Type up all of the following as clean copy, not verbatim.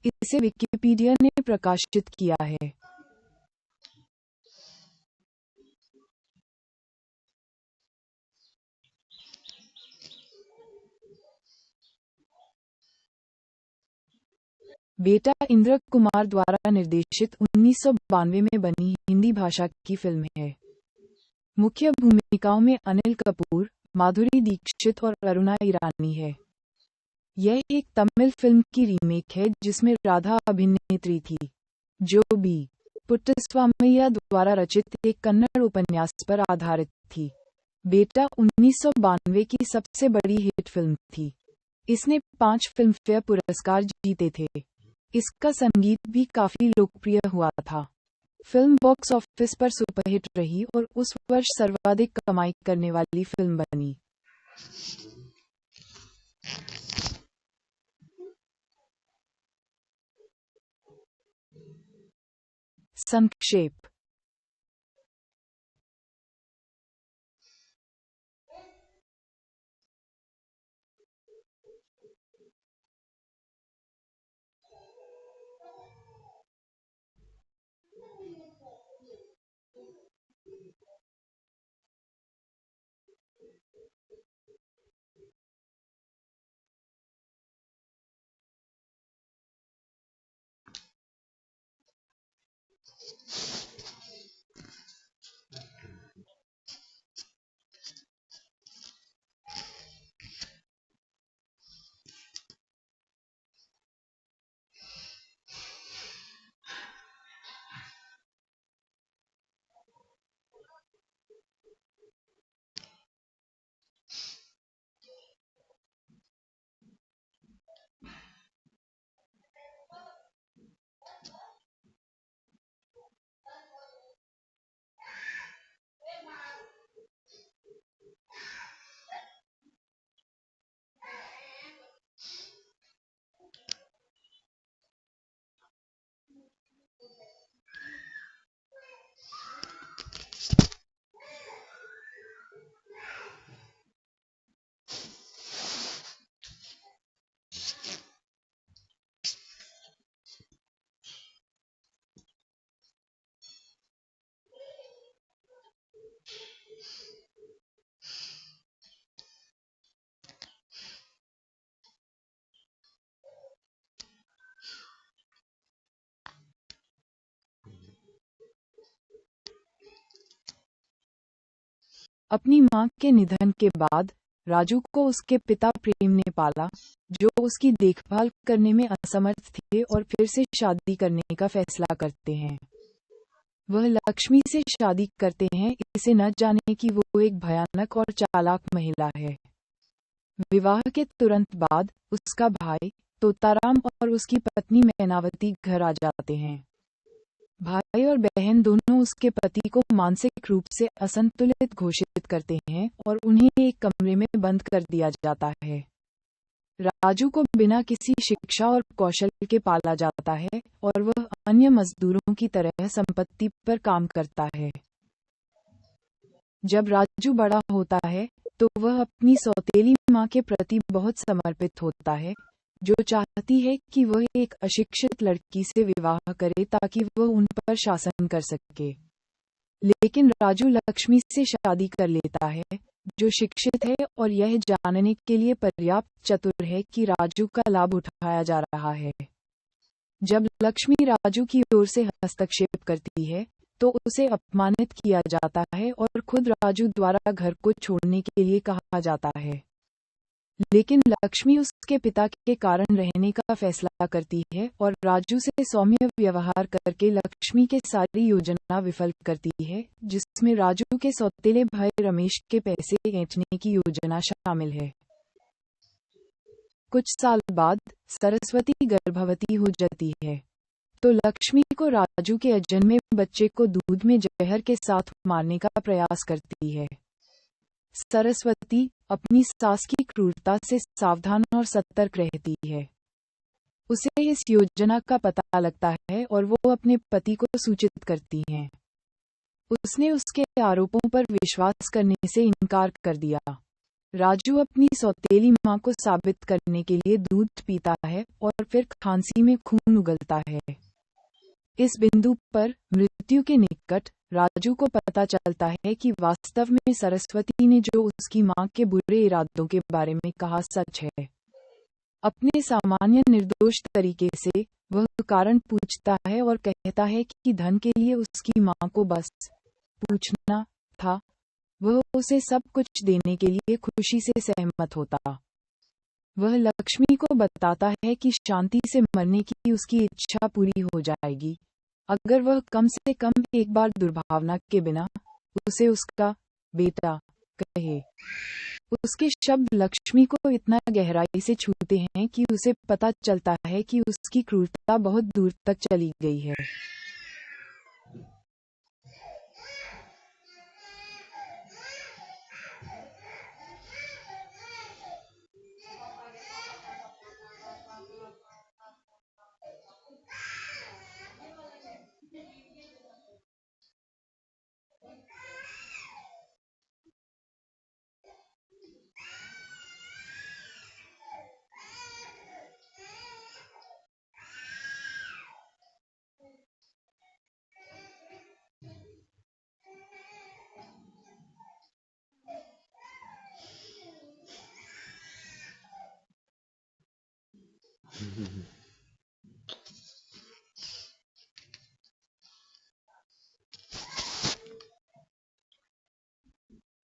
इसे विकिपीडिया ने प्रकाशित किया है। बेटा इंद्र कुमार द्वारा निर्देशित 1992 में बनी हिंदी भाषा की फिल्म है। मुख्य भूमिकाओं में अनिल कपूर, माधुरी दीक्षित और अरुणा ईरानी है। यह एक तमिल फिल्म की रीमेक है जिसमें राधा अभिनेत्री थी, जो बी. पुट्टस्वामिया द्वारा रचित एक कन्नड़ उपन्यास पर आधारित थी। बेटा 1992 की सबसे बड़ी हिट फिल्म थी। इसने 5 फिल्मफेयर पुरस्कार जीते थे। इसका संगीत भी काफी लोकप्रिय हुआ था। फिल्म बॉक्स ऑफिस पर सुपरहिट रही और उस वर्ष सर्वाधिक कमाई करने वाली फिल्म बनी। संक्षेप। अपनी मां के निधन के बाद राजू को उसके पिता प्रेम ने पाला, जो उसकी देखभाल करने में असमर्थ थे और फिर से शादी करने का फैसला करते हैं। वह लक्ष्मी से शादी करते हैं, इसे न जाने कि वो एक भयानक और चालाक महिला है। विवाह के तुरंत बाद उसका भाई तोताराम और उसकी पत्नी मैनावती घर आ जाते हैं। भाई और बहन दोनों उसके पति को मानसिक रूप से असंतुलित घोषित करते हैं और उन्हें एक कमरे में बंद कर दिया जाता है। राजू को बिना किसी शिक्षा और कौशल के पाला जाता है और वह अन्य मजदूरों की तरह संपत्ति पर काम करता है। जब राजू बड़ा होता है तो वह अपनी सौतेली मां के प्रति बहुत समर्पित होता है, जो चाहती है कि वह एक अशिक्षित लड़की से विवाह करे ताकि वह उन पर शासन कर सके। लेकिन राजू लक्ष्मी से शादी कर लेता है, जो शिक्षित है और यह जानने के लिए पर्याप्त चतुर है कि राजू का लाभ उठाया जा रहा है। जब लक्ष्मी राजू की ओर से हस्तक्षेप करती है तो उसे अपमानित किया जाता है और खुद राजू द्वारा घर को छोड़ने के लिए कहा जाता है। लेकिन लक्ष्मी उसके पिता के कारण रहने का फैसला करती है और राजू से सौम्य व्यवहार करके लक्ष्मी के सारी योजना विफल करती है, जिसमें राजू के सौतेले भाई रमेश के पैसे ऐंठने की योजना शामिल है। कुछ साल बाद सरस्वती गर्भवती हो जाती है, तो लक्ष्मी को राजू के अजन्मे बच्चे को दूध में जहर के साथ मारने का प्रयास करती है। सरस्वती अपनी सास की क्रूरता से सावधान और सतर्क रहती है। उसे इस योजना का पता लगता है और वो अपने पति को सूचित करती है। उसने उसके आरोपों पर विश्वास करने से इनकार कर दिया। राजू अपनी सौतेली माँ को साबित करने के लिए दूध पीता है और फिर खांसी में खून उगलता है। इस बिंदु पर मृत्यु के निकट राजू को पता चलता है कि वास्तव में सरस्वती ने जो उसकी माँ के बुरे इरादों के बारे में कहा सच है। अपने सामान्य निर्दोष तरीके से वह कारण पूछता है और कहता है कि धन के लिए उसकी माँ को बस पूछना था। वह उसे सब कुछ देने के लिए खुशी से सहमत होता। वह लक्ष्मी को बताता है कि शांति से मरने की उसकी इच्छा पूरी हो जाएगी अगर वह कम से कम एक बार दुर्भावना के बिना उसे उसका बेटा कहे। उसके शब्द लक्ष्मी को इतना गहराई से छूते हैं कि उसे पता चलता है कि उसकी क्रूरता बहुत दूर तक चली गई है।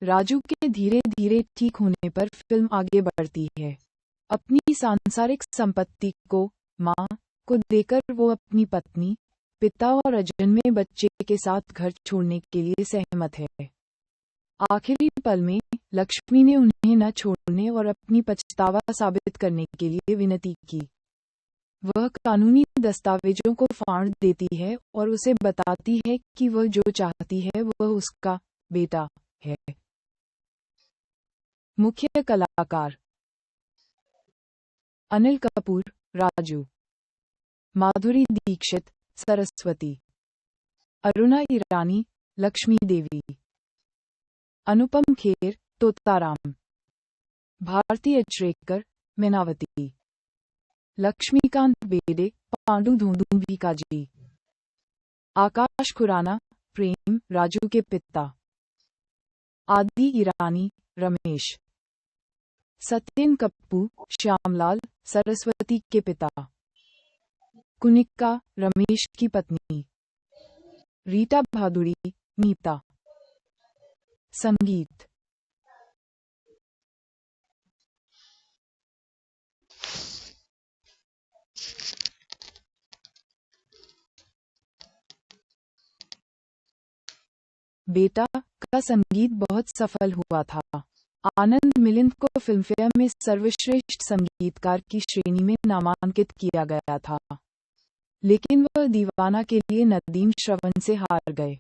राजू के धीरे धीरे ठीक होने पर फिल्म आगे बढ़ती है। अपनी सांसारिक संपत्ति को माँ को देकर वो अपनी पत्नी, पिता और अजन्मे बच्चे के साथ घर छोड़ने के लिए सहमत है। आखिरी पल में लक्ष्मी ने उन्हें न छोड़ने और अपनी पछतावा साबित करने के लिए विनती की। वह कानूनी दस्तावेजों को फाड़ देती है और उसे बताती है कि वह जो चाहती है वह उसका बेटा है। मुख्य कलाकार अनिल कपूर राजू, माधुरी दीक्षित सरस्वती, अरुणा ईरानी लक्ष्मी देवी, अनुपम खेर तोताराम, भारती अजरेकर मैनावती, लक्ष्मीकांत बेदे पांडु धोंदू भिकाजी, आकाश खुराना प्रेम राजू के पिता, आदि ईरानी रमेश, सत्यन कप्पू श्यामलाल सरस्वती के पिता, कुनिक्का रमेश की पत्नी, रीटा भादुड़ी नीता। संगीत बेटा का संगीत बहुत सफल हुआ था। आनंद मिलिंद को फिल्मफेयर में सर्वश्रेष्ठ संगीतकार की श्रेणी में नामांकित किया गया था, लेकिन वह दीवाना के लिए नदीम श्रवण से हार गए।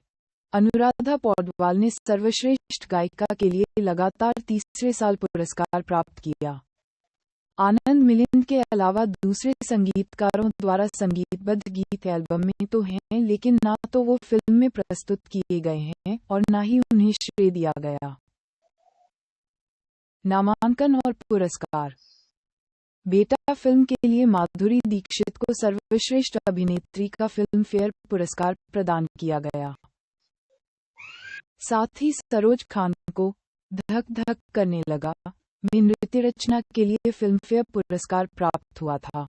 अनुराधा पौडवाल ने सर्वश्रेष्ठ गायिका के लिए लगातार तीसरे साल पुरस्कार प्राप्त किया। आनंद मिलिंद के अलावा दूसरे संगीतकारों द्वारा संगीतबद्ध गीत एल्बम में तो हैं, लेकिन ना तो वो फिल्म में प्रस्तुत किए गए हैं और ना ही उन्हें श्रेय दिया गया। नामांकन और पुरस्कार। बेटा फिल्म के लिए माधुरी दीक्षित को सर्वश्रेष्ठ अभिनेत्री का फिल्म फेयर पुरस्कार प्रदान किया गया। साथ ही सरोज खान को धक धक करने लगा में नृत्य रचना के लिए फिल्म फेयर पुरस्कार प्राप्त हुआ था।